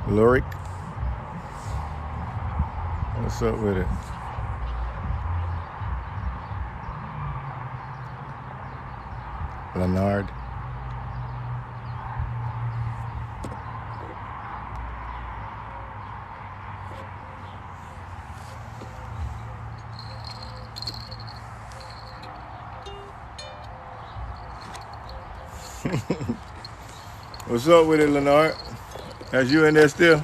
Lorik, what's up with it? Leonard. What's up with it, Leonard? As you in there still?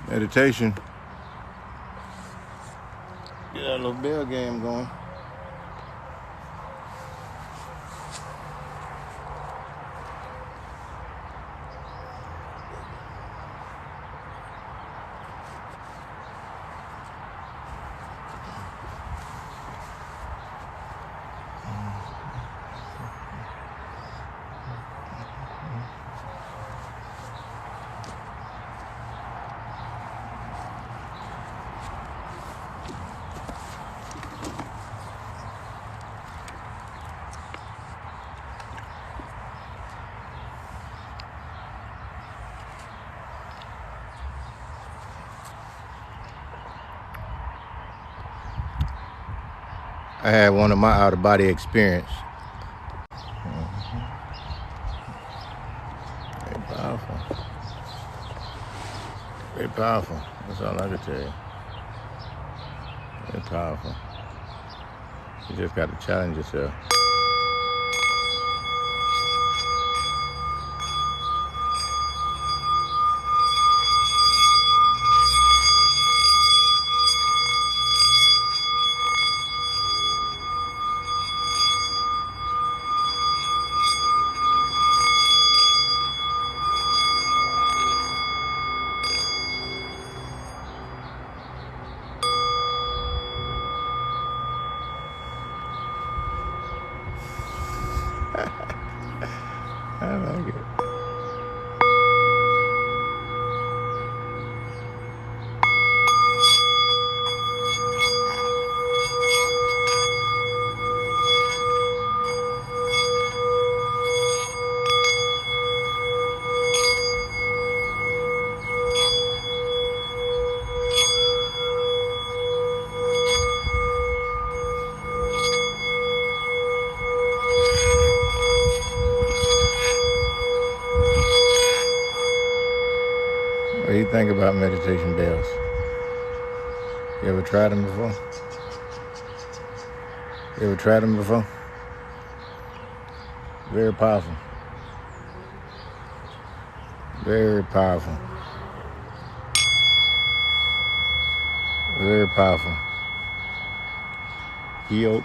Meditation. Get that little bell game going. I had one of my out-of-body experience. Very powerful. Very powerful. That's all I can tell you. Very powerful. You just got to challenge yourself. I like it. What do you think about meditation bells? You ever tried them before? You ever tried them before? Very powerful. Very powerful. Very powerful. Yoke.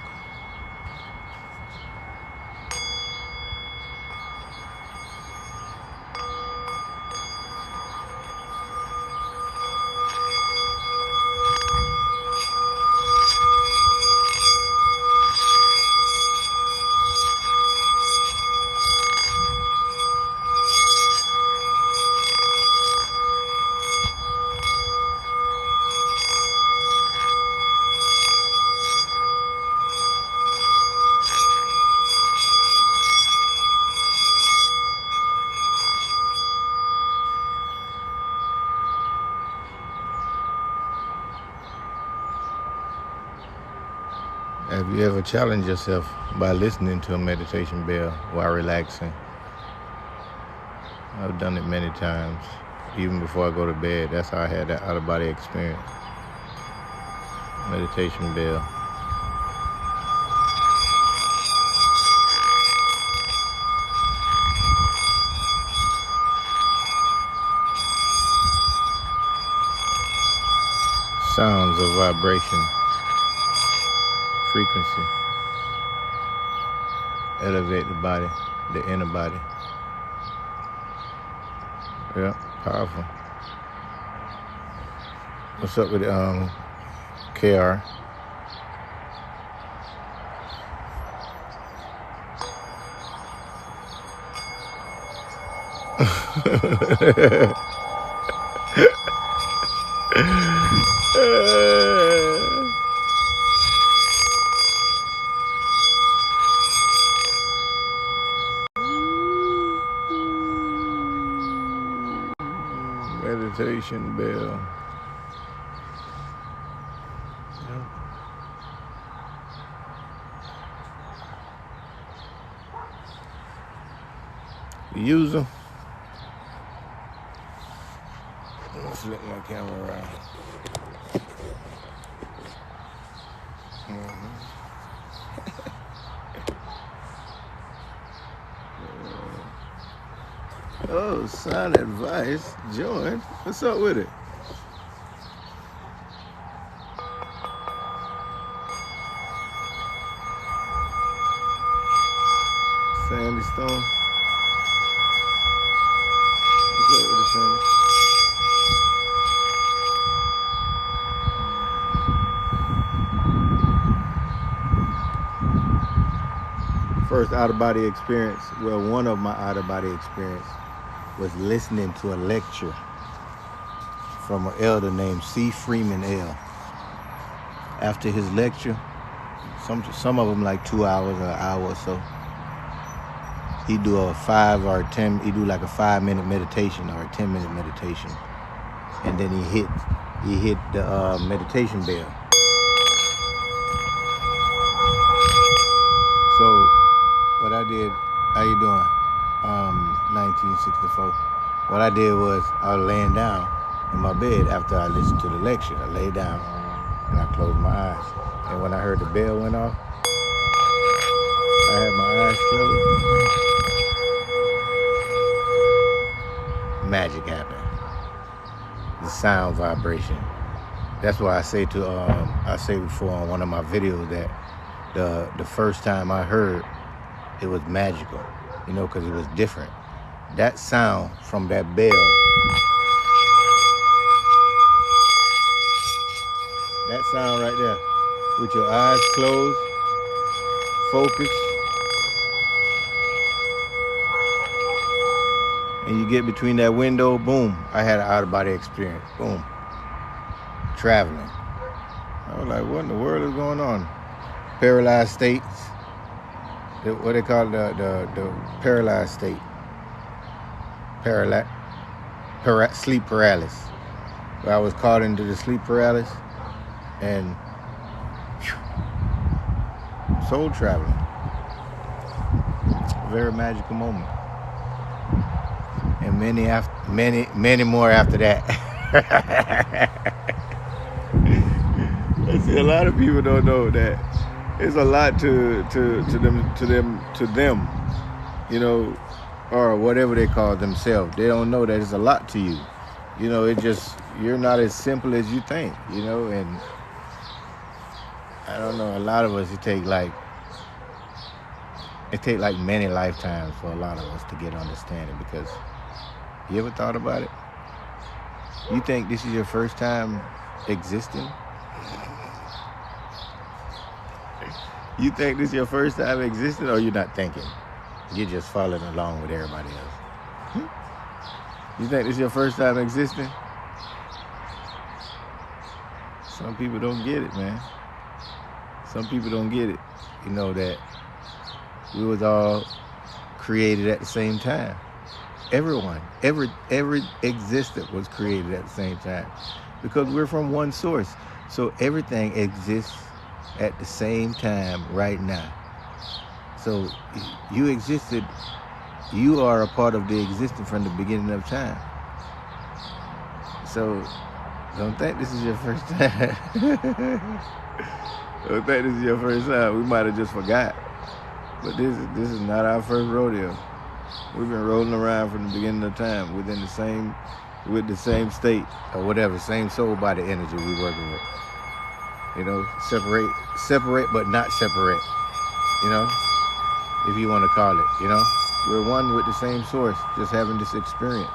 Have you ever challenged yourself by listening to a meditation bell while relaxing? I've done it many times, even before I go to bed. That's how I had that out-of-body experience. Meditation bell. Sounds of vibration, frequency. elevate the body, the inner body. Yeah, powerful. What's up with KR? Meditation bell. You use them. I'm gonna flip my camera around. Oh, sound advice. Join. What's up with it? Sandy Stone. What's up with it, Sandy? First out-of-body experience, well, one of my out-of-body experience was listening to a lecture from an elder named C. Freeman L. After his lecture, some of them like 2 hours or an hour or so, he do a 5 or 10, he do like a 5-minute meditation or a 10-minute meditation, and then he hit the meditation bell. So what I did, how you doing? 1964. What I did was I was laying down in my bed after I listened to the lecture. I lay down and I closed my eyes. And when I heard the bell went off, I had my eyes closed. Magic happened. The sound vibration. That's why I say before on one of my videos that the first time I heard, it was magical, you know, because it was different. That sound from that bell, that sound right there, with your eyes closed, focus, and you get between that window, boom, I had an out-of-body experience, boom, traveling. I was like, what in the world is going on? Paralyzed states, what they call the paralyzed state, sleep paralysis. I was caught into the sleep paralysis and soul traveling. Very magical moment, and many more after that. I see a lot of people don't know that. It's a lot to them, you know, or whatever they call themselves. They don't know that it's a lot to you. You know, you're not as simple as you think, you know, and I don't know, a lot of us, it take like many lifetimes for a lot of us to get understanding, because you ever thought about it? You think this is your first time existing? You think this is your first time existing, or you're not thinking? You're just following along with everybody else. You think this is your first time existing? Some people don't get it, man. Some people don't get it. You know that we was all created at the same time. Everyone, every existent was created at the same time, because we're from one source. So everything exists at the same time right now. So you existed, you are a part of the existence from the beginning of time. So don't think this is your first time. Don't think this is your first time. We might have just forgot. But this is not our first rodeo. We've been rolling around from the beginning of time with the same state or whatever, same soul body energy we're working with. You know, separate but not separate. You know? if you want to call it, you know? We're one with the same source, just having this experience.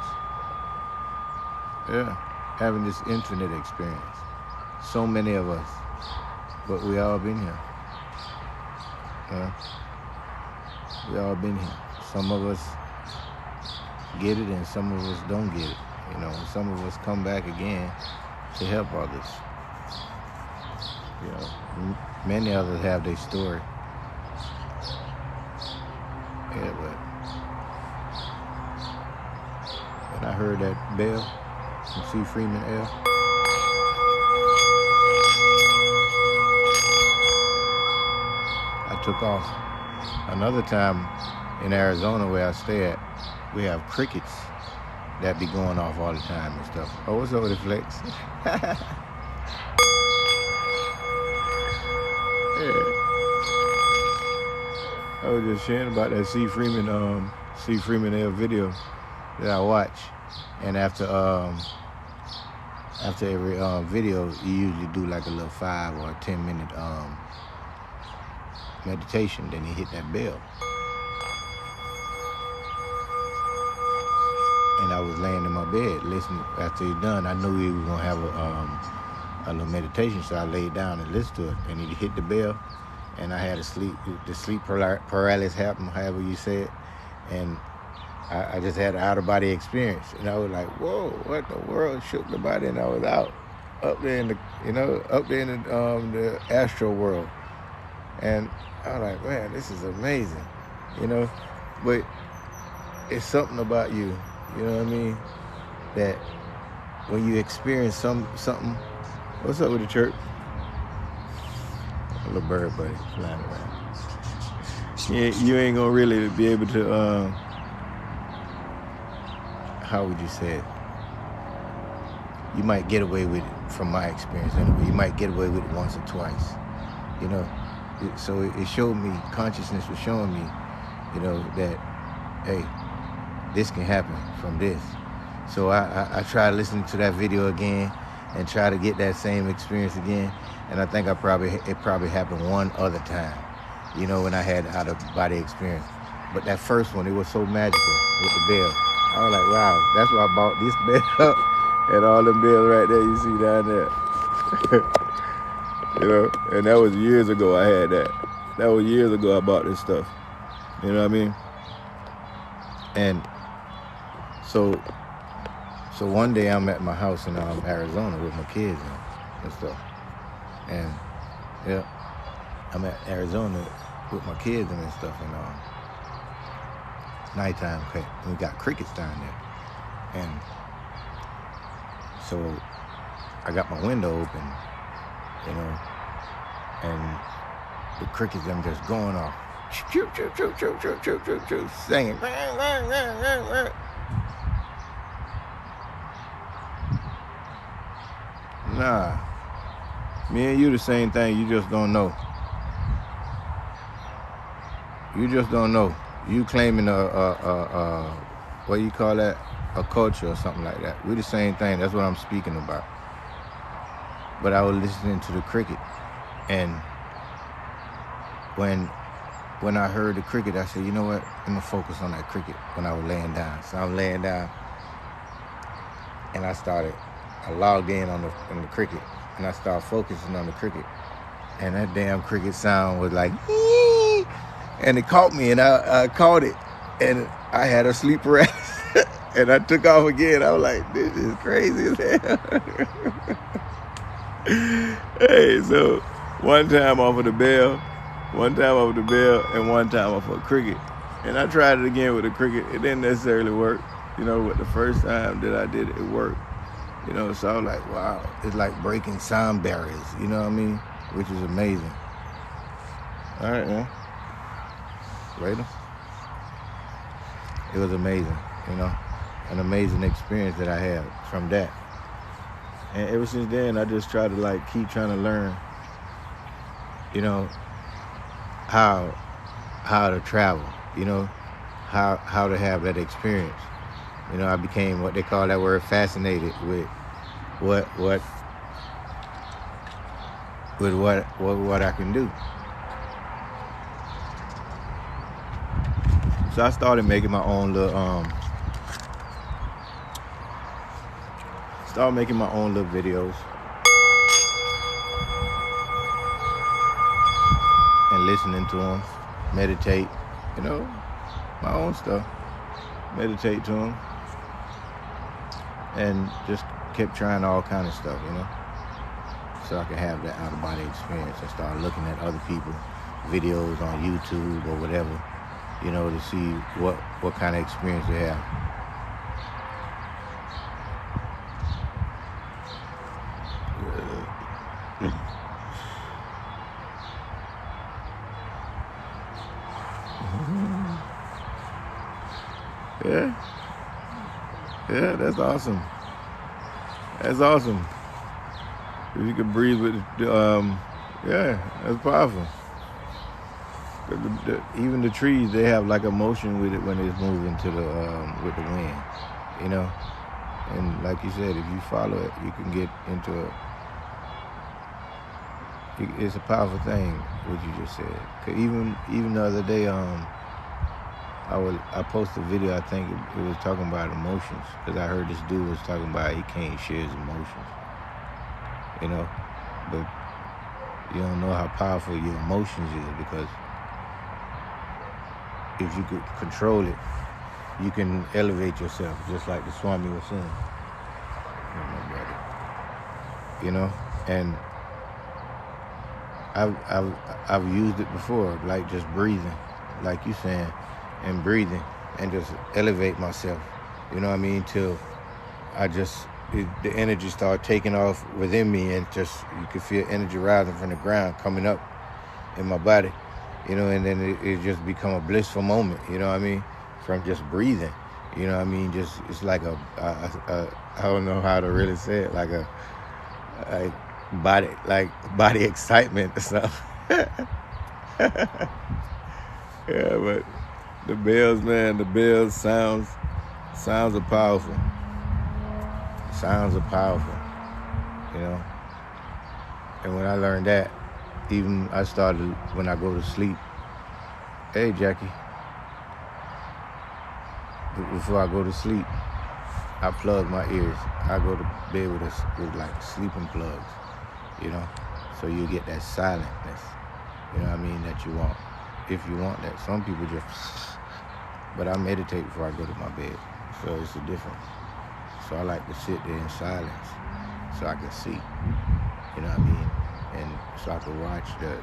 Yeah, having this infinite experience. So many of us, but we all been here. We all been here. Some of us get it and some of us don't get it. You know, some of us come back again to help others. You know, many others have their story. Yeah, but when I heard that bell from C. Freeman L., I took off. Another time in Arizona where I stay at, we have crickets that be going off all the time and stuff. Oh, what's up with the Flex? Yeah. I was just sharing about that C. Freeman L video that I watch, and after every video, you usually do like a little 5 or 10 minute meditation. Then you hit that bell, and I was laying in my bed listening. After he done, I knew he was gonna have a little meditation, so I laid down and listened to it. And he hit the bell, and I had the sleep paralysis happen, however you say it, and I just had an out-of-body experience, and I was like, "Whoa, what the world?" Shook the body, and I was out up there in the astral world, and I was like, "Man, this is amazing," you know. But it's something about you, you know what I mean, that when you experience something. What's up with the church? A little bird buddy flying around. You ain't gonna really be able to, how would you say it? You might get away with it, from my experience anyway. You might get away with it once or twice, you know. So it showed me, consciousness was showing me, you know, that, hey, this can happen from this. So I tried listening to that video again and try to get that same experience again. And I think it probably happened one other time, you know, when I had out-of-body experience. But that first one, it was so magical with the bell. I was like, wow, that's why I bought this bell and all them bells right there you see down there. You know, and that was years ago I had that. That was years ago I bought this stuff. You know what I mean? And so one day I'm at my house in Arizona with my kids and stuff. And yeah, I'm at Arizona with my kids and stuff, and it's nighttime, okay, and we got crickets down there. And so I got my window open, you know, and the crickets them just going off, choo choo choo choo choo choo choo choo, singing. Nah, me and you the same thing. You just don't know. You just don't know. You claiming what you call that? A culture or something like that. We the same thing. That's what I'm speaking about. But I was listening to the cricket, and when I heard the cricket, I said, you know what? I'm gonna focus on that cricket when I was laying down. So I'm laying down, and I logged in on the cricket, and I started focusing on the cricket, and that damn cricket sound was like, ee! And it caught me, and I caught it, and I had a sleep paralysis, and I took off again. I was like, this is crazy as hell. Hey, so one time off of the bell, and one time off of a cricket, and I tried it again with a cricket. It didn't necessarily work, you know, but the first time that I did it, it worked. You know, so I was like, wow, it's like breaking sound barriers, you know what I mean? Which is amazing. All right, man. Later. It was amazing, you know, an amazing experience that I had from that. And ever since then, I just try to keep trying to learn, you know, how to travel, you know, how to have that experience. You know, I became what they call that word fascinated with what I can do. So I started making my own little videos and listening to them, meditate, you know, my own stuff, meditate to them, and just kept trying all kind of stuff, you know, so I could have that out of body experience. I started looking at other people's videos on YouTube or whatever, you know, to see what kind of experience they have. Yeah, that's awesome. That's awesome. If you could breathe with, yeah, that's powerful. Even the trees, they have like a motion with it when it's moving to the with the wind, you know. And like you said, if you follow it, you can get into it. It's a powerful thing what you just said. 'Cause even the other day, I posted a video. I think it was talking about emotions, because I heard this dude was talking about he can't share his emotions, you know. But you don't know how powerful your emotions is, because if you could control it, you can elevate yourself, just like the Swami was saying. You know, and I've used it before, like just breathing, like you saying, and breathing, and just elevate myself. You know what I mean? Till the energy start taking off within me, and just you can feel energy rising from the ground coming up in my body. You know, and then it just become a blissful moment. You know what I mean? From just breathing. You know what I mean? Just it's like a I don't know how to really say it, like a body excitement or something. Yeah, but the bells, man, the bells sounds are powerful. Sounds are powerful, you know. And when I learned that, even I started when I go to sleep. Hey, Jackie. Before I go to sleep, I plug my ears. I go to bed with like sleeping plugs, you know, so you get that silentness, you know what I mean, that you want, if you want that. Some people just, but I meditate before I go to my bed, so it's a difference. So I like to sit there in silence, so I can see, you know what I mean, and so I can watch the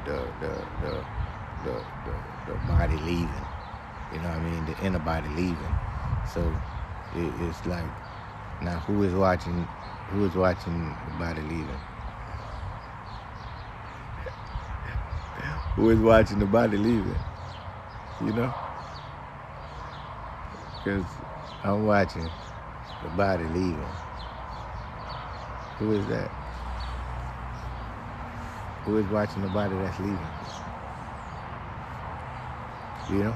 body leaving, you know what I mean, the inner body leaving. So it's like, now who is watching the body leaving? Who is watching the body leaving? You know? Because I'm watching the body leaving. Who is that? Who is watching the body that's leaving? You know?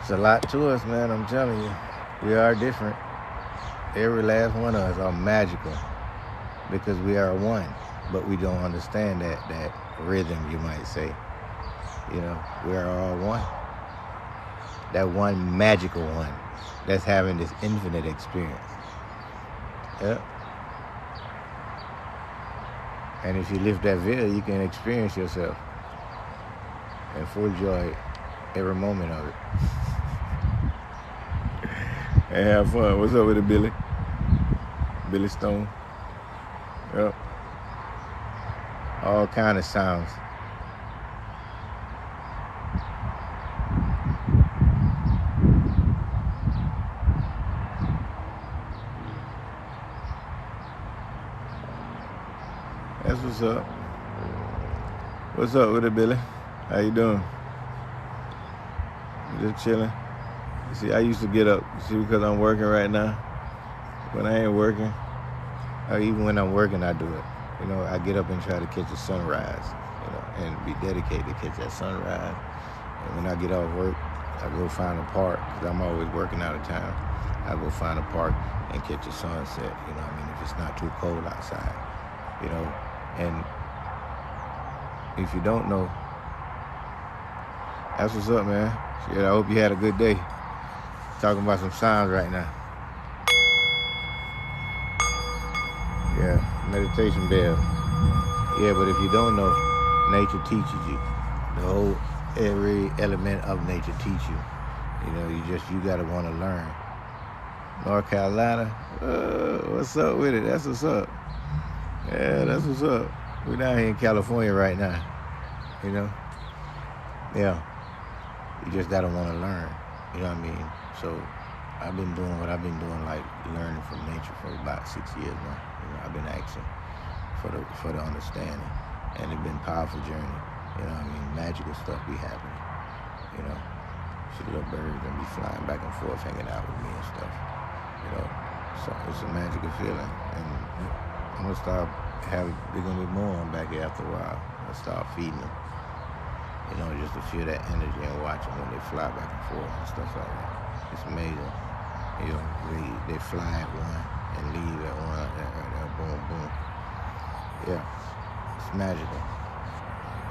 It's a lot to us, man, I'm telling you. We are different. Every last one of us are magical, because we are one, but we don't understand that rhythm, you might say. You know, we are all one. That one magical one that's having this infinite experience. Yep. And if you lift that veil, you can experience yourself and full joy every moment of it. And have fun. What's up with it, Billy? Billy Stone. Yep. All kind of sounds. That's what's up. What's up with it, Billy? How you doing? Just chilling. See, I used to get up, see, because I'm working right now. When I ain't working, or even when I'm working, I do it. You know, I get up and try to catch a sunrise, you know, and be dedicated to catch that sunrise. And when I get off work, I go find a park, because I'm always working out of town. I go find a park and catch a sunset, you know what I mean, if it's not too cold outside, you know. And if you don't know, That's what's up, man. Shit, I hope you had a good day. Talking about some sounds right now. Yeah, meditation bell. Yeah, but if you don't know, nature teaches you. Every element of nature teach you. You know, you gotta want to learn. North Carolina, what's up with it? That's what's up. Yeah, that's what's up. We're down here in California right now. You know? Yeah. You just gotta want to learn. You know what I mean? So I've been doing what I've been doing, like learning from nature for about 6 years now. You know, I've been asking for the understanding, and it's been a powerful journey. You know what I mean? Magical stuff be happening. You know, see little birds and be flying back and forth, hanging out with me and stuff. You know, so it's a magical feeling, and I'm gonna start they're gonna be more on back here after a while. I'll start feeding them. You know, just to feel that energy and watch them when they fly back and forth and stuff like that. It's amazing. You know, they fly at one and leave at one, and boom, boom. Yeah, it's magical.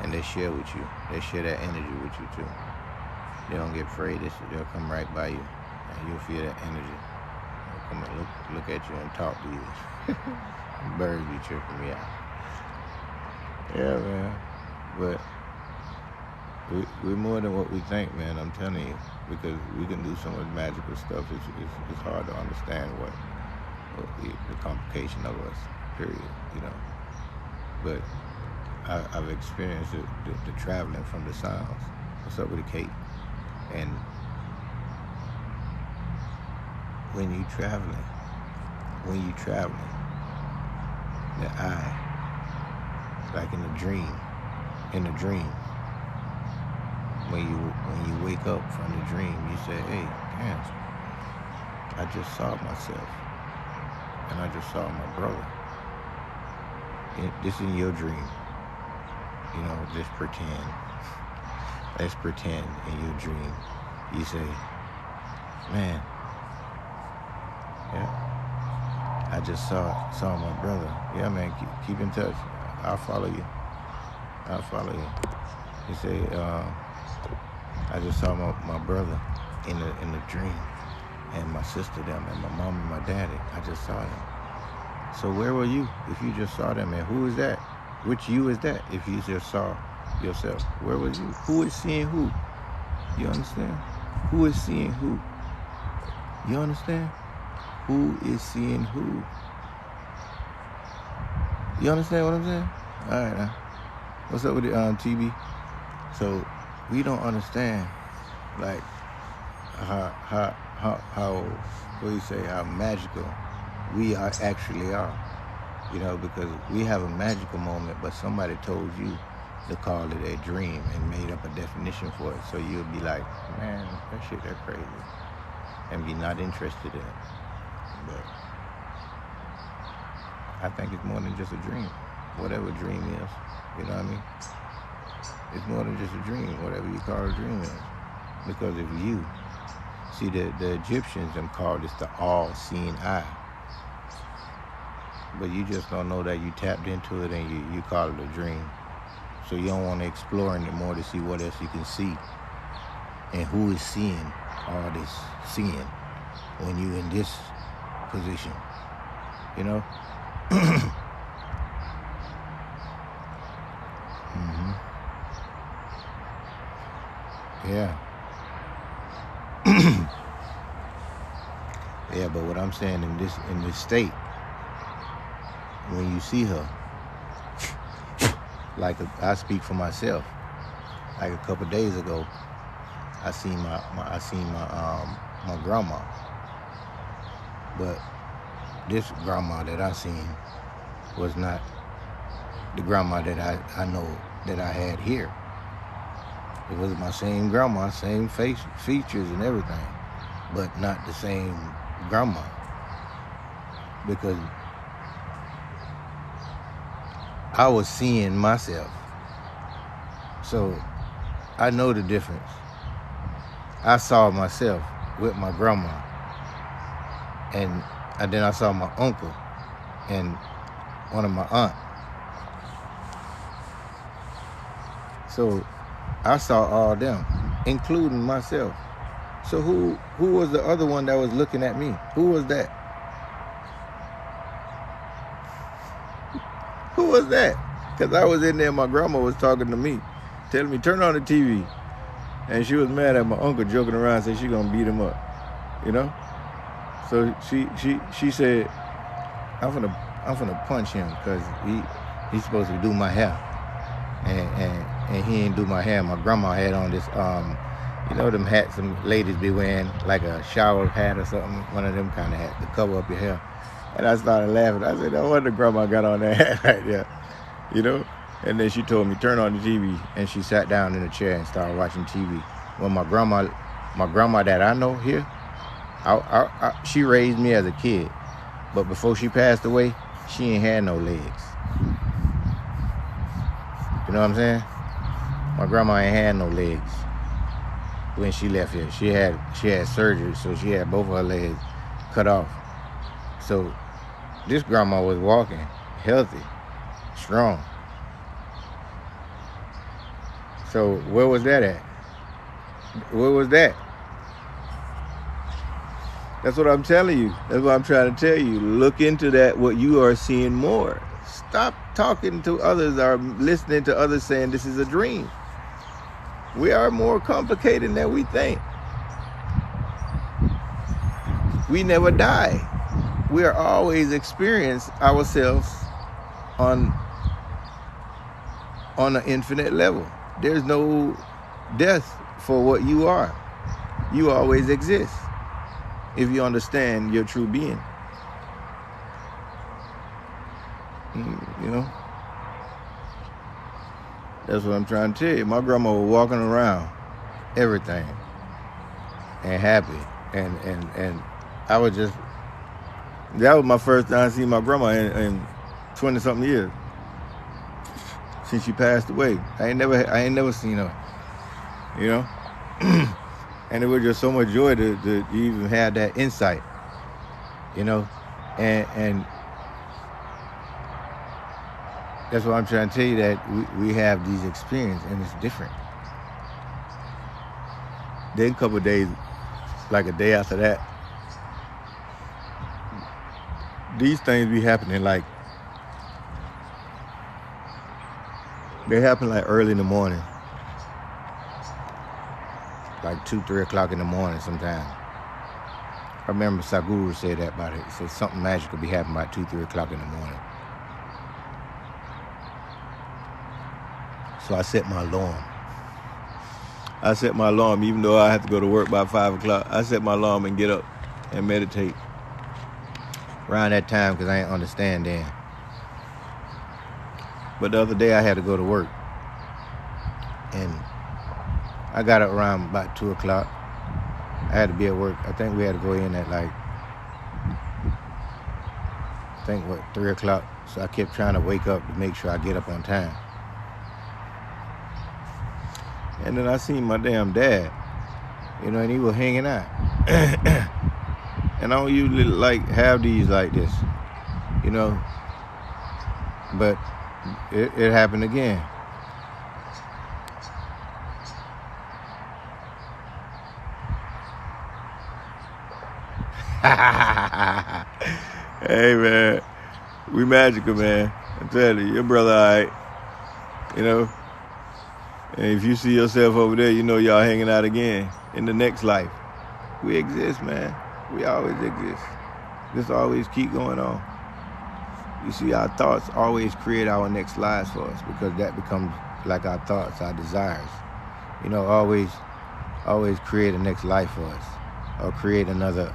And they share with you. They share that energy with you too. They don't get afraid. They'll come right by you, and you'll feel that energy. They'll come and look at you and talk to you. Birds be tripping me out. Yeah, man. But we're more than what we think, man. I'm telling you, because we can do so much magical stuff. It's hard to understand what the complication of us. Period. You know. But I've experienced the traveling from the sounds. What's up with the Kate? And when you traveling, the eye, like in a dream, when you wake up from the dream, you say, hey, damn, I just saw myself, and I just saw my brother. This in your dream. You know, just pretend. Let's pretend in your dream. You say, man, yeah, I just saw my brother. Yeah, man, keep in touch. I'll follow you. You say, I just saw my brother in the dream, and my sister them, and my mom and my daddy. I just saw them. So where were you if you just saw them? And who is that? Which you is that if you just saw yourself? Where was you? Who is seeing who? You understand? Who is seeing who? You understand? Who is seeing who? You understand what I'm saying? All right, now. What's up with it, TB? So we don't understand, like, how what do you say, how magical we actually are. You know, because we have a magical moment, but somebody told you to call it a dream and made up a definition for it. So you'll be like, man, they're crazy, and be not interested in it. But I think it's more than just a dream. Whatever dream is, you know what I mean? It's more than just a dream, whatever you call a dream is. Because if you see, the Egyptians them called this the all-seeing eye. But you just don't know that you tapped into it, and you call it a dream. So you don't want to explore it more to see what else you can see. And who is seeing all this seeing when you in this position, you know? Mm-hmm. Yeah. Yeah, but what I'm saying in this state, when you see her, like I speak for myself. Like a couple days ago, I seen my grandma, but this grandma that I seen was not the grandma that I know that I had here. It was my same grandma, same face, features and everything, but not the same grandma, because I was seeing myself. So I know the difference. I saw myself with my grandma, and then I saw my uncle and one of my aunt. So I saw all them. including myself. So who was the other one that was looking at me? Who was that? Who was that? Because I was in there, my grandma was talking to me, telling me, turn on the TV. And she was mad at my uncle, joking around, said she gonna beat him up, you know? So she said, I'm gonna punch him because he's supposed to do my hair. And he didn't do my hair. My grandma had on this, you know them hats some ladies be wearing, like a shower hat or something, one of them kind of hats to cover up your hair. And I started laughing. I said, no wonder grandma got on that hat right there, you know? And then she told me, turn on the TV. And she sat down in a chair and started watching TV. When my grandma that I know here, she raised me as a kid. But before she passed away, she ain't had no legs. You know what I'm saying? My grandma ain't had no legs when she left here. She had surgery, so she had both of her legs cut off. So this grandma was walking, healthy, strong. So where was that at? Where was that? That's what I'm telling you. That's what I'm trying to tell you. Look into that, what you are seeing more. Stop talking to others or listening to others saying this is a dream. We are more complicated than we think. We never die. We are always experience ourselves on an infinite level. There's no death for what you are. You always exist if you understand your true being. You know? That's what I'm trying to tell you. My grandma was walking around, everything, and happy. And I was just, that was my first time seeing my grandma in 20-something years. Since she passed away. I ain't never seen her. You know? And it was just so much joy to even have that insight. You know? And that's what I'm trying to tell you, that we have these experiences and it's different. Then a couple of days, like a day after that, these things be happening like, they happen like early in the morning. Like 2, 3 o'clock in the morning sometime. I remember Saguru said that about it. He said something magical be happening about 2, 3 o'clock in the morning. So I set my alarm. Even though I have to go to work by 5 o'clock. I set my alarm and get up and meditate around that time because I ain't understand then. But the other day I had to go to work. And I got up around about 2 o'clock. I had to be at work. I think we had to go in at like, 3 o'clock. So I kept trying to wake up to make sure I get up on time. And then I seen my damn dad, you know, and he was hanging out. And I don't usually like have these like this, you know. But it happened again. Hey man, we magical, man. I'm telling you, your brother all right, you know. And if you see yourself over there, you know y'all hanging out again in the next life. We exist, man. We always exist. This always keep going on. You see, our thoughts always create our next lives for us because that becomes like our thoughts, our desires. You know, always create a next life for us. Or create another,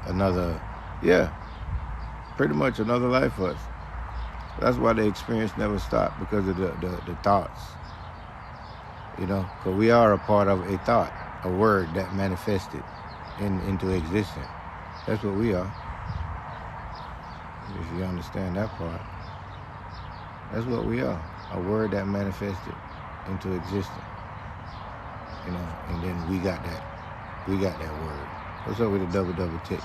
yeah, pretty much another life for us. That's why the experience never stopped, because of the thoughts. You know, because we are a part of a thought, a word that manifested into existence. That's what we are. If you understand that part. That's what we are, a word that manifested into existence. You know, and then we got that word. What's up with the double tick?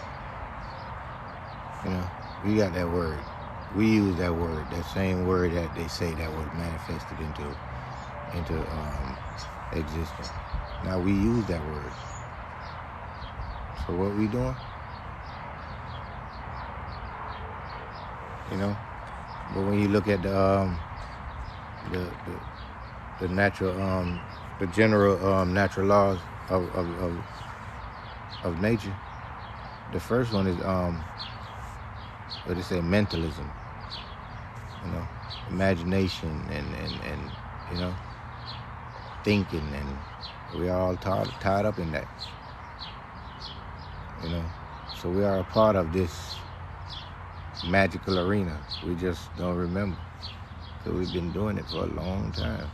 You know, we got that word. We use that word, that same word that they say that was manifested into existence. Now we use that word. So what we doing? You know? But when you look at the natural, the general natural laws of nature, the first one is what they say, mentalism. You know, imagination and you know, thinking, and we are all tied up in that. You know, so we are a part of this magical arena. We just don't remember. So we've been doing it for a long time.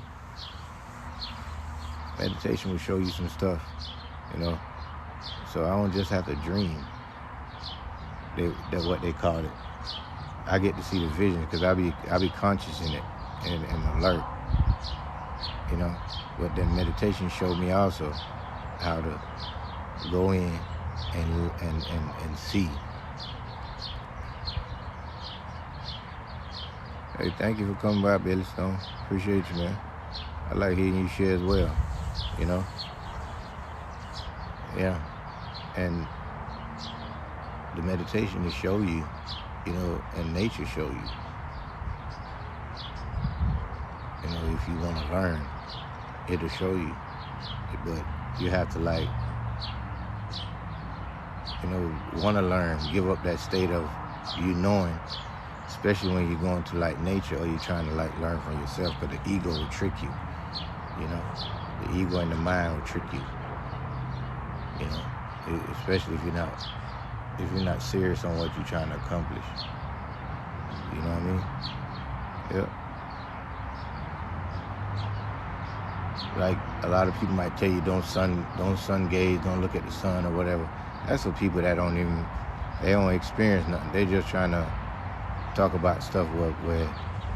Meditation will show you some stuff, you know. So I don't just have to dream. That's what they call it. I get to see the vision because I be conscious in it and alert, you know. But then meditation showed me also how to go in and see. Hey, thank you for coming by, Billy Stone. Appreciate you, man. I like hearing you share as well, you know. Yeah, and the meditation will show you, you know, and nature show you. You know, if you want to learn, it'll show you. But you have to, like, you know, want to learn, give up that state of you knowing, especially when you're going to, like, nature or you're trying to, like, learn from yourself, because the ego will trick you, you know. The ego and the mind will trick you, you know, especially if you're not serious on what you're trying to accomplish. You know what I mean? Yep. Like, a lot of people might tell you don't sun gaze, don't look at the sun or whatever. That's for people that they don't experience nothing. They just trying to talk about stuff where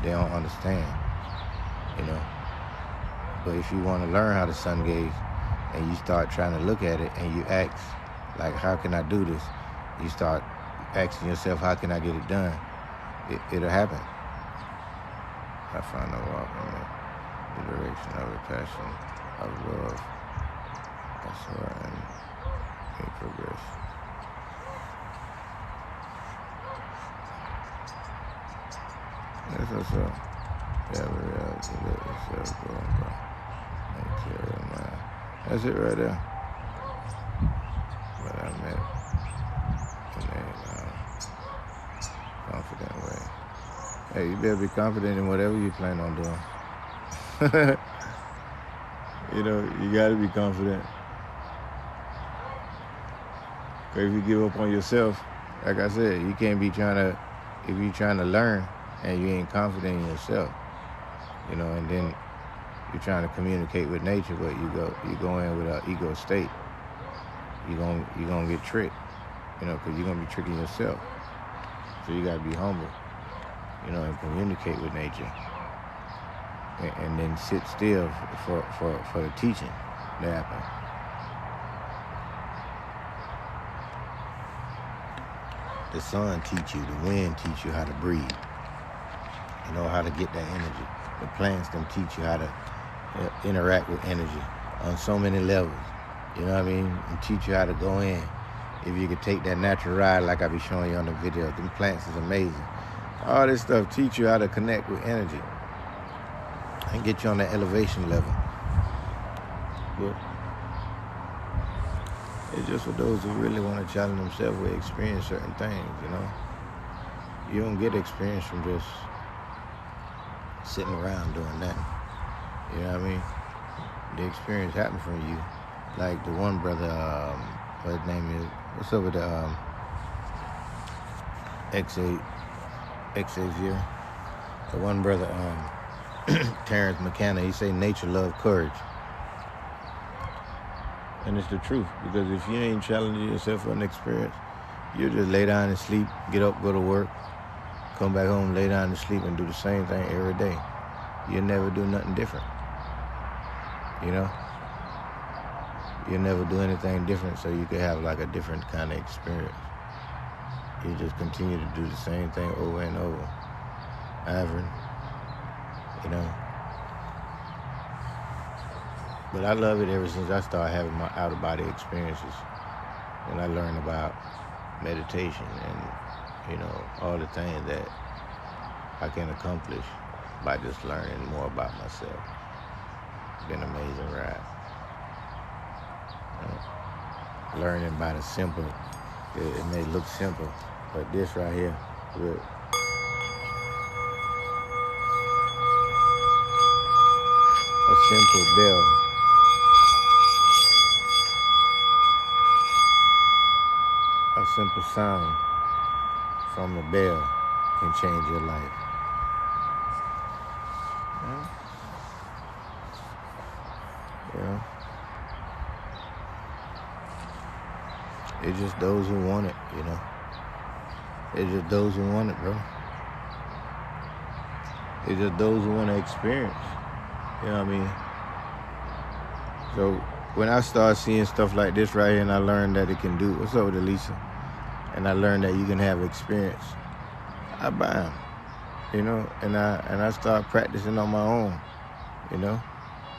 they don't understand, you know. But if you want to learn how to sun gaze and you start trying to look at it and you ask, like, how can I do this? You start asking yourself, how can I get it done? It'll happen. I found no walk in the direction of the passion of love. I saw and progress. That's what's up. Yeah, reality, let yourself go and go. Material mind. That's it right there. But I met in a confident way. Hey, you better be confident in whatever you plan on doing. You know, you gotta be confident. Because if you give up on yourself, like I said, you can't be if you're trying to learn and you ain't confident in yourself, you know, and then you're trying to communicate with nature, but you go in with an ego state, you're gonna get tricked, you know, because you're gonna be tricking yourself. So you gotta be humble, you know, and communicate with nature, and then sit still for the teaching to happen. The sun teach you, the wind teach you how to breathe, you know, how to get that energy. The plants them teach you how to interact with energy on so many levels, you know what I mean? And teach you how to go in. If you could take that natural ride like I be showing you on the video, them plants is amazing. All this stuff teach you how to connect with energy and get you on that elevation level. But it's just for those who really want to challenge themselves with experience certain things, you know. You don't get experience from just sitting around doing nothing. You know what I mean? The experience happened from you. Like the one brother, what his name is, what's up with the Xavier? The one brother, Terrence McKenna, he say nature love courage. And it's the truth, because if you ain't challenging yourself for an experience, you just lay down and sleep, get up, go to work, come back home, lay down and sleep, and do the same thing every day. You'll never do nothing different, you know? You'll never do anything different so you can have like a different kind of experience. You just continue to do the same thing over and over, average, you know? But I love it ever since I started having my out-of-body experiences, and I learned about meditation and all the things that I can accomplish by just learning more about myself. It's been an amazing ride. Learning by the simple, it may look simple, but this right here, a simple bell, a simple sound from the bell can change your life. Yeah. It's just those who want it, It's just those who want it, bro. It's just those who want to experience. You know what I mean? So when I started seeing stuff like this right here, and I learned that it can do, what's up with Elisa? And I learned that you can have experience, I buy them, and I start practicing on my own,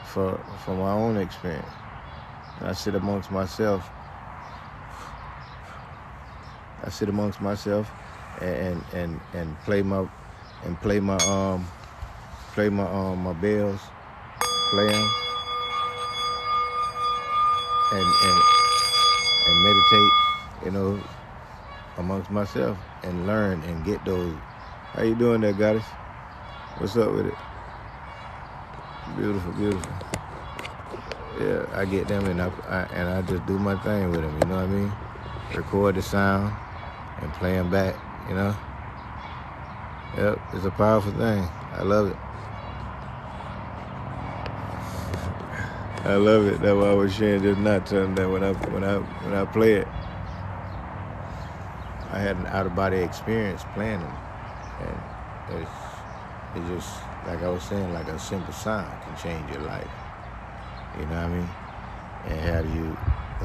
for my own experience. And I sit amongst myself. And play my my bells, play them, and meditate, amongst myself, and learn and get those. How you doing there, goddess? What's up with it? Beautiful, beautiful. Yeah, I get them and I just do my thing with them. You know what I mean? Record the sound and play them back. Yep, it's a powerful thing. I love it. I love it. That's why I was sharing just not telling that when I play it, I had an out-of-body experience playing them, and it's just like I was saying, like a simple sound can change your life. You know what I mean? And have you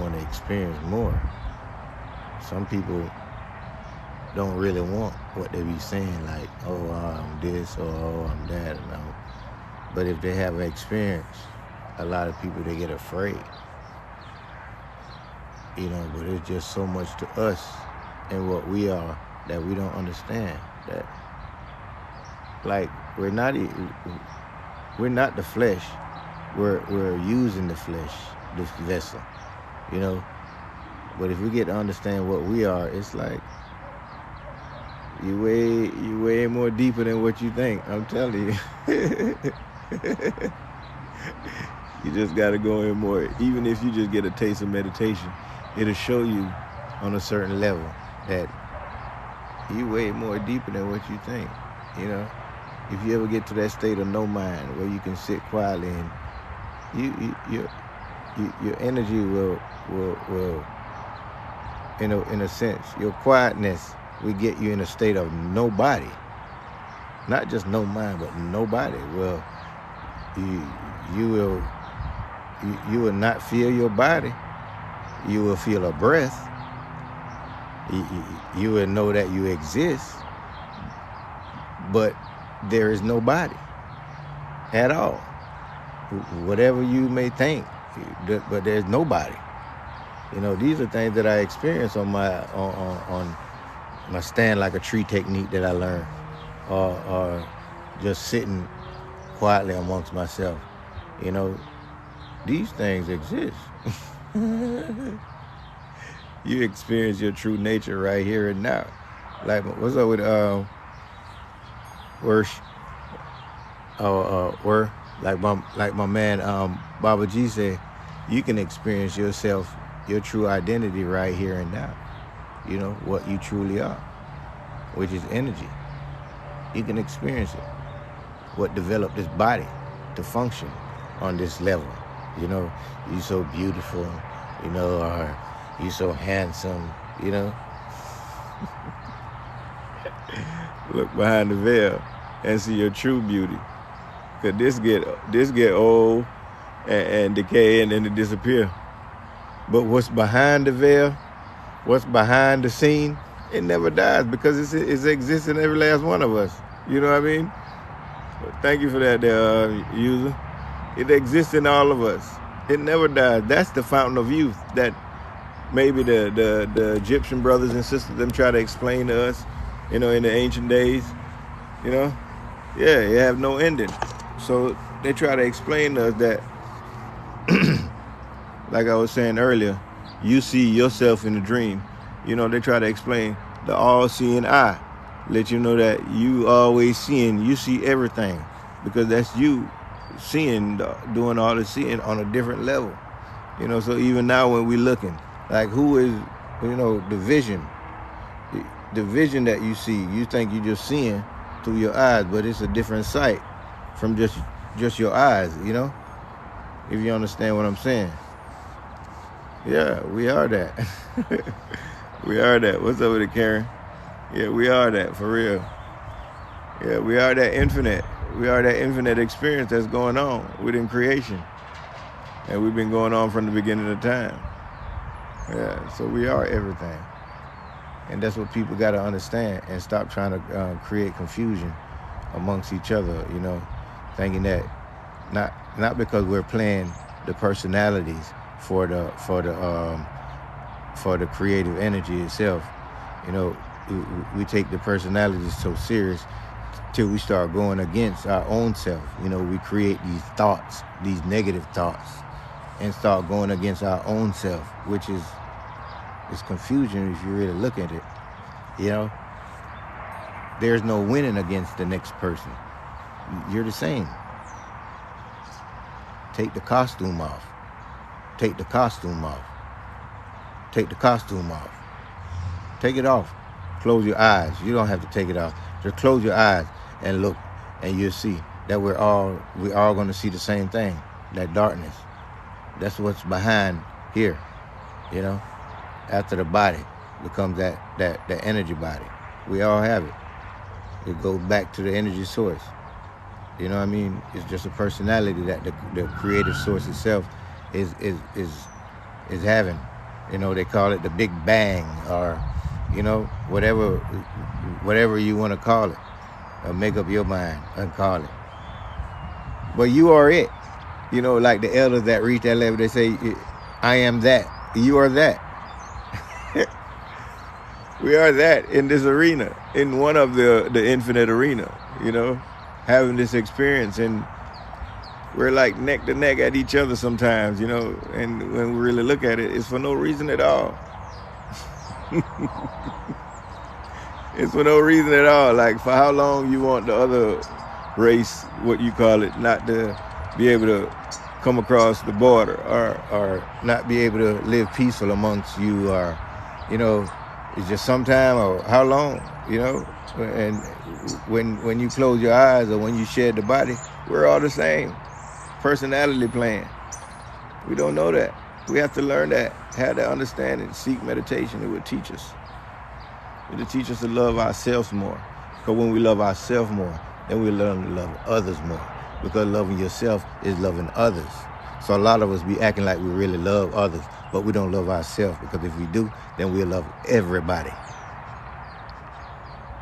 want to experience more. Some people don't really want what they be saying, like, oh, I'm this, or oh, I'm that, But if they have experience, a lot of people, they get afraid. But it's just so much to us and what we are that we don't understand. That, like, we're not the flesh. We're using the flesh, this vessel, But if we get to understand what we are, it's like you way more deeper than what you think. I'm telling you. You just got to go in more. Even if you just get a taste of meditation, it'll show you on a certain level that you way more deeper than what you think. If you ever get to that state of no mind where you can sit quietly and your energy will in a sense, your quietness will get you in a state of nobody. Not just no mind, but nobody. Well, you will not feel your body. You will feel a breath. You will know that you exist, but there is nobody at all. Whatever you may think, but there's nobody. These are things that I experience on my stand like a tree technique that I learned, or just sitting quietly amongst myself. These things exist. You experience your true nature right here and now. Like, what's up with like my man Baba G said, you can experience yourself, your true identity right here and now. What you truly are, which is energy. You can experience it. What developed this body to function on this level. You so beautiful, or you so handsome, Look behind the veil and see your true beauty. Cause this get old and decay and then it disappear. But what's behind the veil, what's behind the scene, it never dies because it exists in every last one of us. You know what I mean? Thank you for that, user. It exists in all of us. It never dies. That's the fountain of youth that maybe the Egyptian brothers and sisters them try to explain to us, in the ancient days, you know. Yeah, you have no ending. So they try to explain to us that, like I was saying earlier, you see yourself in the dream. They try to explain the all-seeing eye. Let you know that you always seeing, you see everything. Because that's you seeing, doing all the seeing on a different level. So even now when we looking, like who is, the vision. The vision that you see, you think you're just seeing through your eyes, but it's a different sight from just your eyes, if you understand what I'm saying. Yeah, we are that. We are that. What's up with it, Karen? Yeah, we are that, for real. Yeah, we are that infinite. We are that infinite experience that's going on within creation. And we've been going on from the beginning of time. Yeah, so we are everything. And that's what people got to understand and stop trying to create confusion amongst each other, thinking that not because we're playing the personalities for the creative energy itself, we take the personalities so serious till we start going against our own self. We create these thoughts, these negative thoughts, and start going against our own self, which is confusion if you really look at it. There's no winning against the next person. You're the same. Take the costume off. Take the costume off. Take the costume off. Take it off. Close your eyes. You don't have to take it off. Just close your eyes and look, and you'll see that we're all going to see the same thing. That darkness. That's what's behind here. After the body becomes that energy body. We all have it. It goes back to the energy source. It's just a personality that the creative source itself is having. They call it the Big Bang, or whatever you want to call it. Or make up your mind and call it. But you are it. Like the elders that reach that level, they say, I am that. You are that. We are that in this arena, in one of the infinite arena, having this experience. And we're like neck to neck at each other sometimes, and when we really look at it, it's for no reason at all. It's for no reason at all. Like, for how long you want the other race, what you call it, not to be able to come across the border, or not be able to live peaceful amongst you, or, it's just sometime, or how long, and when you close your eyes or when you shed the body, we're all the same. Personality playing. We don't know that. We have to learn that, have that understanding, seek meditation. It will teach us. It will teach us to love ourselves more. Because when we love ourselves more, then we learn to love others more. Because loving yourself is loving others. So a lot of us be acting like we really love others, but we don't love ourselves. Because if we do, then we'll love everybody.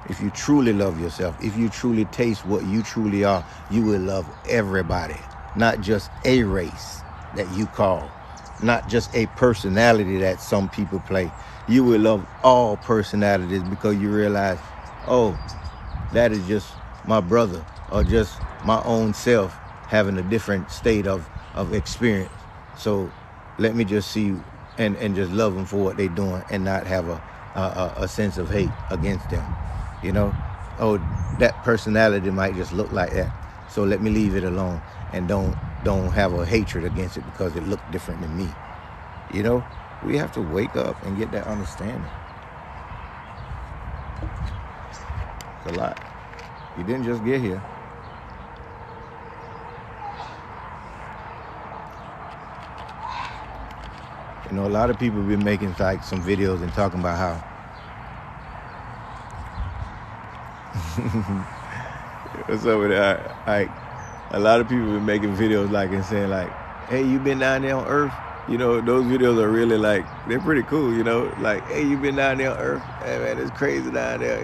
If you truly love yourself, if you truly taste what you truly are, you will love everybody. Not just a race that you call. Not just a personality that some people play. You will love all personalities because you realize, oh, that is just my brother, or just my own self having a different state of experience. So let me just see and just love them for what they're doing, and not have a sense of hate against them. Oh, that personality might just look like that. So let me leave it alone and don't have a hatred against it because it looked different than me. We have to wake up and get that understanding. It's a lot. You didn't just get here. A lot of people been making like some videos and talking about how what's up with that? Like, a lot of people been making videos like and saying like, hey, you been down there on Earth? Those videos are really like, they're pretty cool, like, hey, you been down there on Earth? Hey, man, it's crazy down there,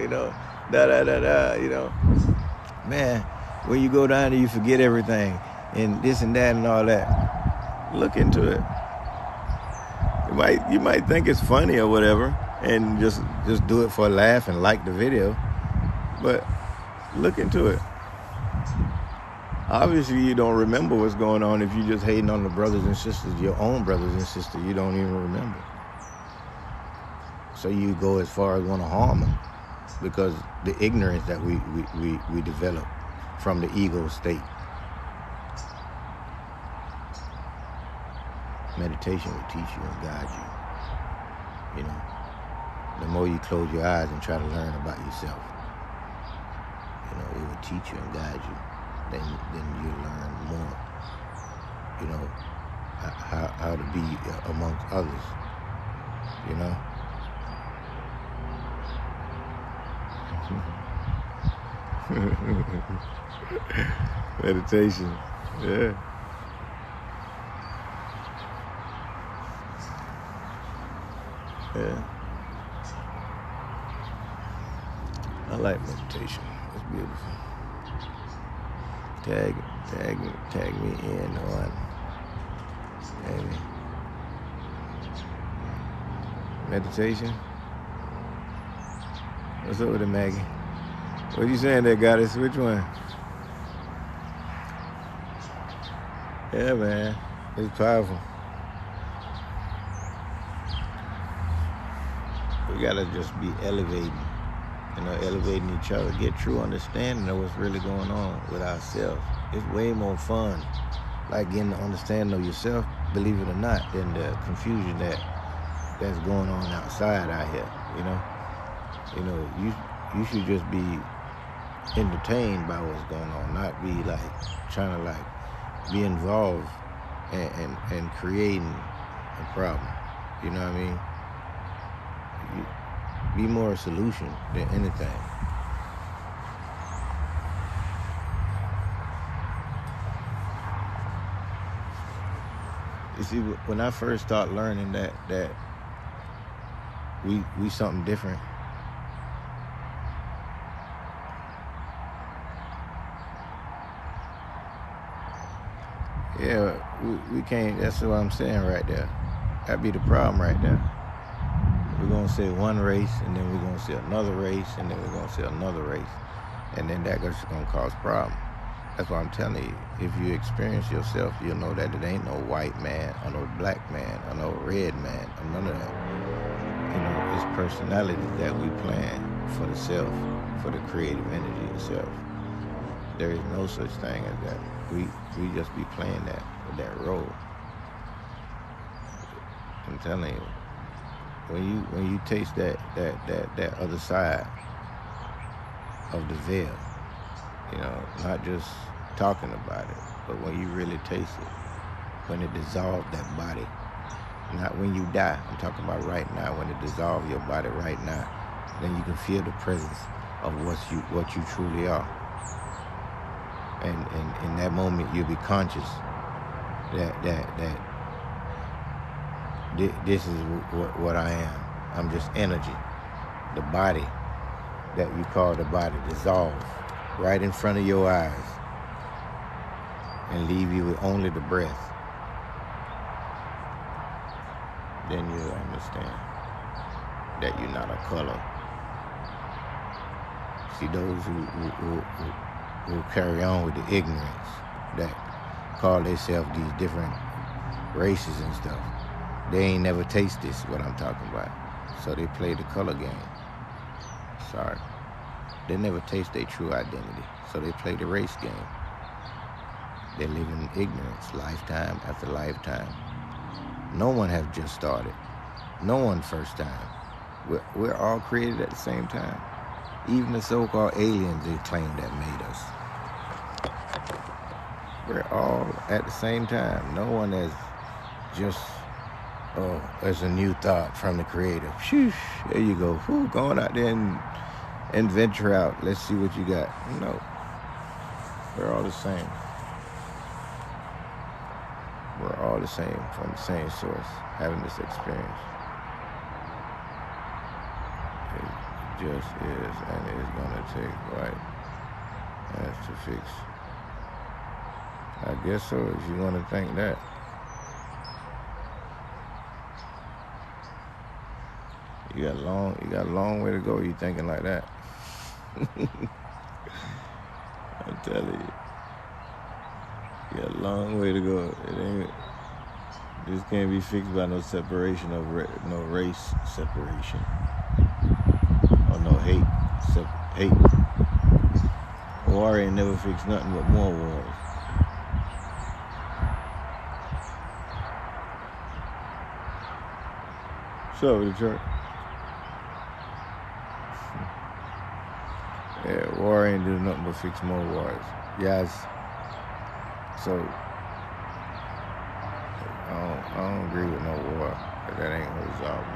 man, when you go down there, you forget everything and this and that and all that. Look into it. You might think it's funny or whatever, and just do it for a laugh and like the video, but look into it. Obviously, you don't remember what's going on if you're just hating on the brothers and sisters, your own brothers and sisters. You don't even remember. So you go as far as want to harm them because the ignorance that we develop from the ego state. Meditation will teach you and guide you. You know, the more you close your eyes and try to learn about yourself, you know, it will teach you and guide you. Then you learn more. You know, how to be amongst others. You know. Meditation, yeah. Yeah. I like meditation. It's beautiful. Tag me in on maybe meditation. What's up with it, Maggie? What you saying there, Goddess? Which one? Yeah, man. It's powerful. We gotta just be elevating, you know, elevating each other, get true understanding of what's really going on with ourselves. It's way more fun, like getting the understanding of yourself, believe it or not, than the confusion that's going on outside out here. You know, you should just be entertained by what's going on, not be like trying to like be involved and creating a problem. You know what I mean? Be more a solution than anything. You see, when I first started learning that we something different, yeah, we can't. That's what I'm saying right there. That be the problem right there. We're going to say one race, and then we're going to say another race, and then we're going to say another race. And then that's going to cause problems. That's why I'm telling you, if you experience yourself, you'll know that it ain't no white man, or no black man, or no red man, or none of that. You know, it's personality that we plan for the self, for the creative energy itself. There is no such thing as that. We just be playing that role. I'm telling you. When you taste that other side of the veil, you know, not just talking about it, but when you really taste it, when it dissolves that body, not when you die. I'm talking about right now, when it dissolves your body right now, then you can feel the presence of what you truly are. And in that moment, you'll be conscious that this is what I am. I'm just energy. The body that you call the body dissolves right in front of your eyes and leave you with only the breath. Then you'll understand that you're not a color. See, those who carry on with the ignorance, that call themselves these different races and stuff, they ain't never taste this, what I'm talking about. So they play the color game. Sorry. They never taste their true identity. So they play the race game. They live in ignorance, lifetime after lifetime. No one have just started. No one first time. We're all created at the same time. Even the so-called aliens they claim that made us. We're all at the same time. No one has just, oh, there's a new thought from the creator. Sheesh, there you go. Whew, going out there and venture out. Let's see what you got. No. We're all the same. We're all the same, from the same source, having this experience. It just is, and it's gonna take right hands to fix. I guess so, if you want to think that. You got a long way to go. You thinking like that? I'm telling you, you got a long way to go. This can't be fixed by no separation of no race separation or no hate. Hate. War ain't never fixed nothing but more wars. So the church. Yeah, war ain't do nothing but fix more wars. Yes. So I don't agree with no war. But that ain't gonna resolve me.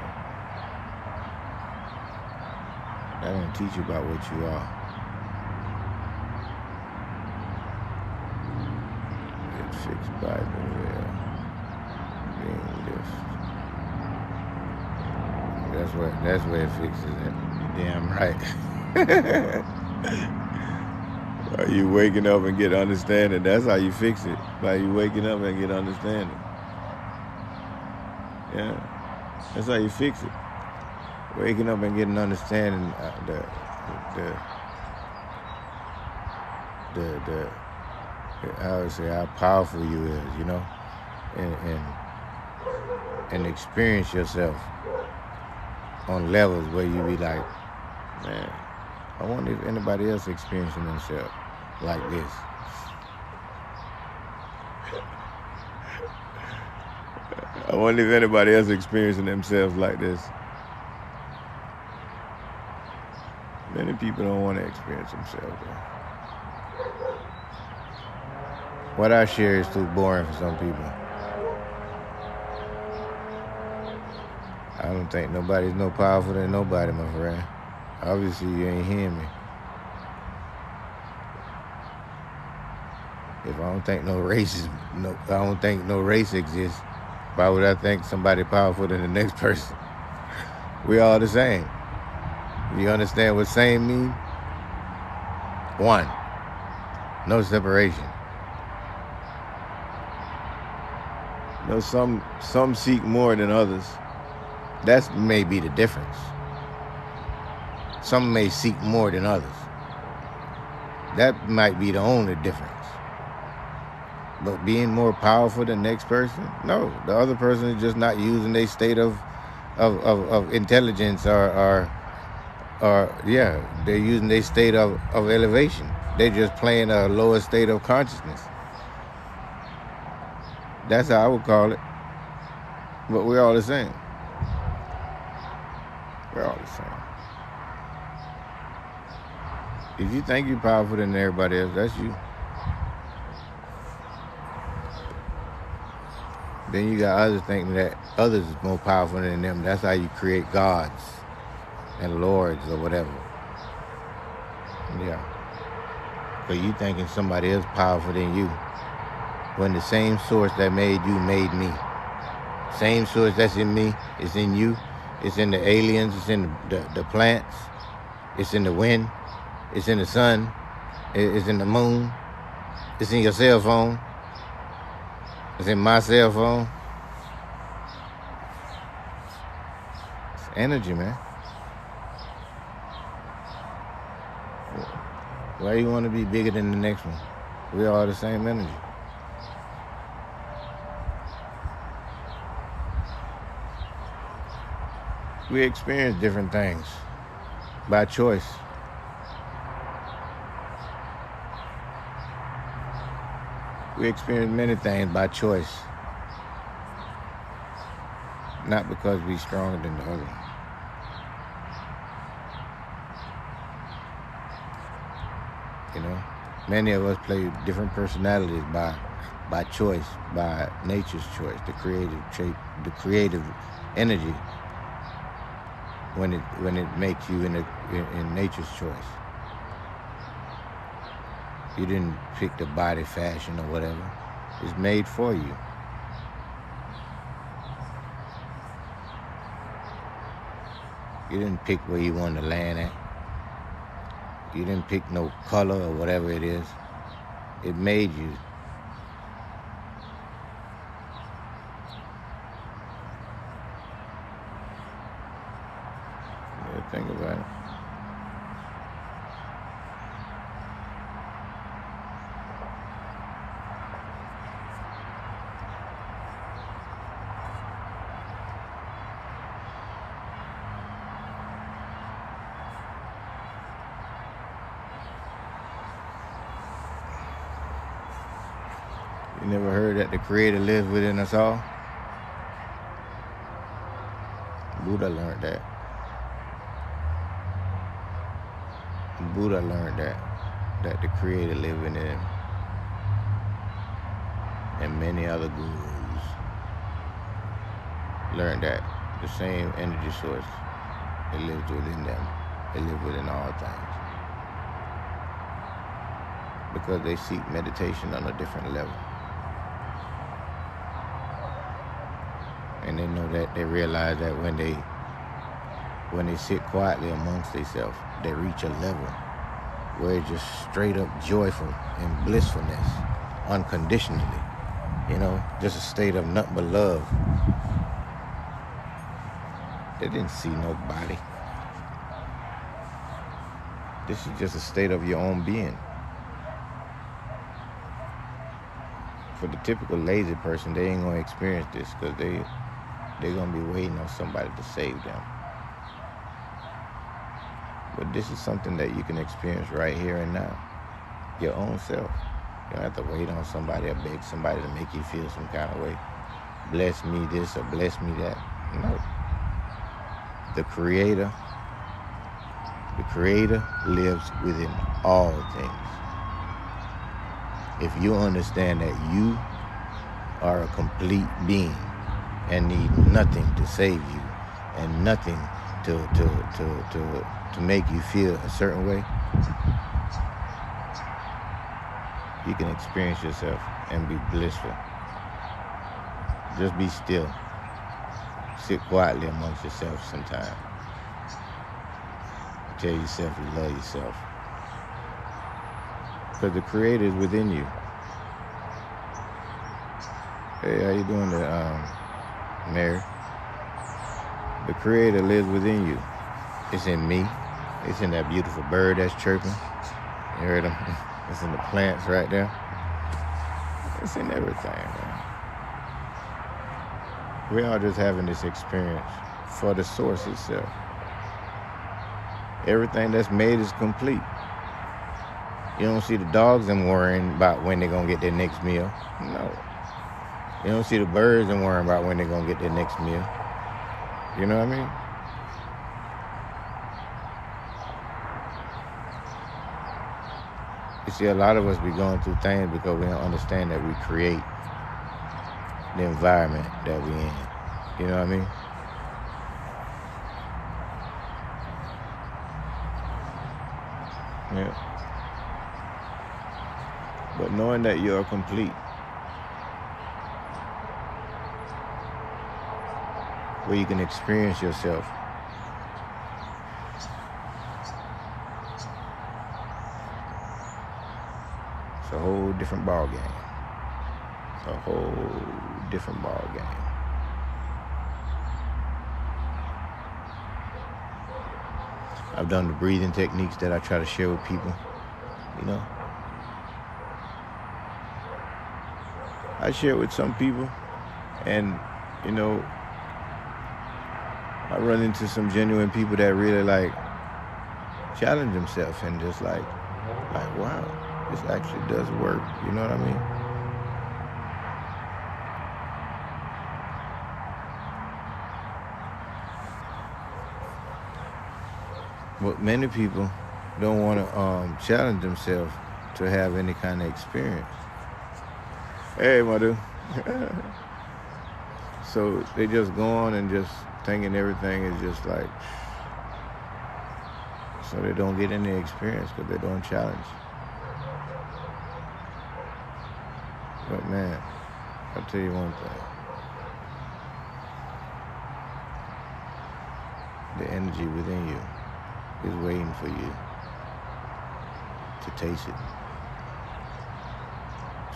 That don't teach you about what you are. Get fixed by the will being lift. That's where it fixes it. You damn right. Are you waking up and get understanding? That's how you fix it. By you waking up and get understanding. Yeah, that's how you fix it. Waking up and getting understanding I would say how powerful you is, you know, and experience yourself on levels where you be like, man, I wonder if anybody else experiencing themselves like this. I wonder if anybody else experiencing themselves like this. Many people don't want to experience themselves though. What I share is too boring for some people. I don't think nobody's no powerful than nobody, my friend. Obviously, you ain't hearing me. If I don't think I don't think no race exists, why would I think somebody powerful than the next person? We all the same. You understand what same mean? One. No separation. No, some seek more than others. That's may be the difference. Some may seek more than others. That might be the only difference. But being more powerful than the next person? No. The other person is just not using their state of intelligence or they're using their state of elevation. They're just playing a lower state of consciousness. That's how I would call it. But we're all the same. We're all the same. If you think you're powerful than everybody else, that's you. Then you got others thinking that others is more powerful than them. That's how you create gods and lords or whatever. Yeah. But you thinking somebody else powerful than you, when the same source that made you made me. Same source that's in me is in you. It's in the aliens. It's in the plants. It's in the wind. It's in the sun. It's in the moon. It's in your cell phone. It's in my cell phone. It's energy, man. Why you want to be bigger than the next one? We all the same energy. We experience different things by choice. We experience many things by choice. Not because we're stronger than the other. You know? Many of us play different personalities by choice, by nature's choice, the creative energy when it makes you in nature's choice. You didn't pick the body fashion or whatever. It's made for you. You didn't pick where you wanted to land at. You didn't pick no color or whatever it is. It made you. You never heard that the Creator lives within us all? Buddha learned that. Buddha learned that the Creator lived within him. And many other gurus learned that the same energy source, it lives within them. It lives within all things. Because they seek meditation on a different level. And they know that, they realize that when they sit quietly amongst themselves, they reach a level where it's just straight up joyful and blissfulness, unconditionally. Just a state of nothing but love. They didn't see nobody. This is just a state of your own being. For the typical lazy person, they ain't gonna experience this because they're gonna be waiting on somebody to save them. But this is something that you can experience right here and now. Your own self. You don't have to wait on somebody or beg somebody to make you feel some kind of way. Bless me this or bless me that. No. The Creator lives within all things. If you understand that you are a complete being and need nothing to save you and nothing to make you feel a certain way, you can experience yourself and be blissful. Just be still. Sit quietly amongst yourself sometime. Tell yourself you love yourself. Because the Creator is within you. Hey, how you doing there, Mary? The Creator lives within you. It's in me. It's in that beautiful bird that's chirping. You heard him? It's in the plants right there. It's in everything, man. We are just having this experience for the source itself. Everything that's made is complete. You don't see the dogs them worrying about when they're going to get their next meal. No. You don't see the birds them worrying about when they're going to get their next meal. You know what I mean? You see, a lot of us be going through things because we don't understand that we create the environment that we're in. You know what I mean? Yeah. But knowing that you're complete, where you can experience yourself, it's a whole different ball game. It's a whole different ball game. I've done the breathing techniques that I try to share with people, I share with some people, and, I run into some genuine people that really, challenge themselves and just like, wow, this actually does work. You know what I mean? But many people don't want to challenge themselves to have any kind of experience. Hey, my dude. So they just go on and just thinking everything is just so they don't get any experience because they don't challenge. But man, I'll tell you one thing. The energy within you is waiting for you to taste it,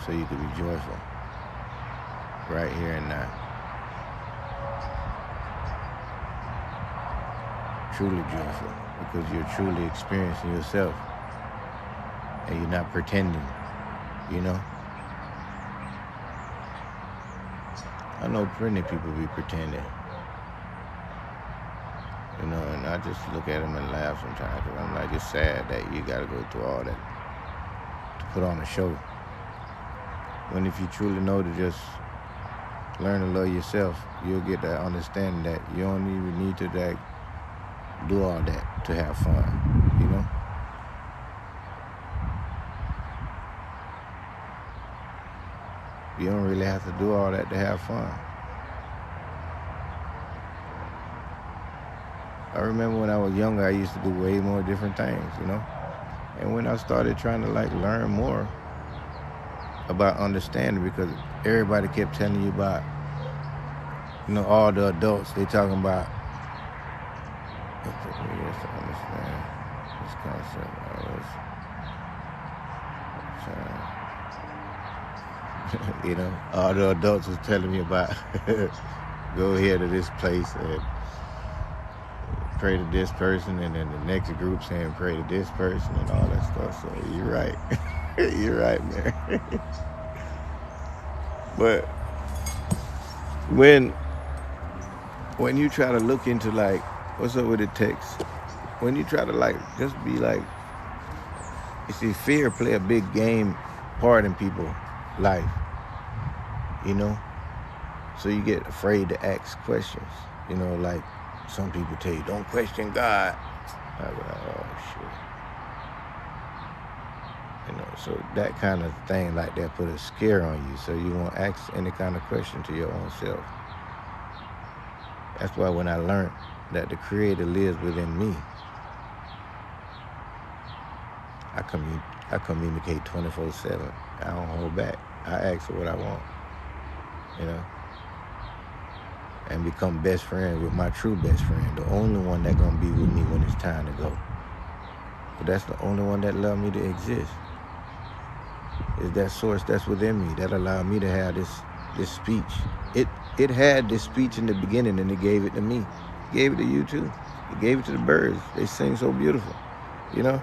so you can be joyful right here and now. Truly joyful, because you're truly experiencing yourself and you're not pretending, I know plenty of people be pretending, and I just look at them and laugh sometimes, because I'm like, it's sad that you gotta go through all that to put on a show. When if you truly know to just learn to love yourself, you'll get that understanding that you don't even need to like do all that to have fun, you know? You don't really have to do all that to have fun. I remember when I was younger, I used to do way more different things, you know? And when I started trying to like learn more about understanding, because everybody kept telling you about, you know, all the adults, they talking about, it took me years to understand this concept. You know, all the adults was telling me about, go here to this place and pray to this person, and then the next group saying pray to this person and all that stuff. So you're right. You're right, man. But when you try to look into like what's up with the text, when you try to like just be like, you see, fear play a big game part in people's life, you know? So you get afraid to ask questions, you know, like some people tell you, don't question God. I be like, oh shit. You know, so that kind of thing like that put a scare on you, so you won't ask any kind of question to your own self. That's why when I learned that the Creator lives within me, I communicate 24/7. I don't hold back. I ask for what I want, you know, and become best friends with my true best friend, the only one that's gonna be with me when it's time to go. But that's the only one that allowed me to exist. Is that source that's within me that allowed me to have this speech. It had this speech in the beginning, and it gave it to me. It gave it to you too. It gave it to the birds. They sing so beautiful, you know.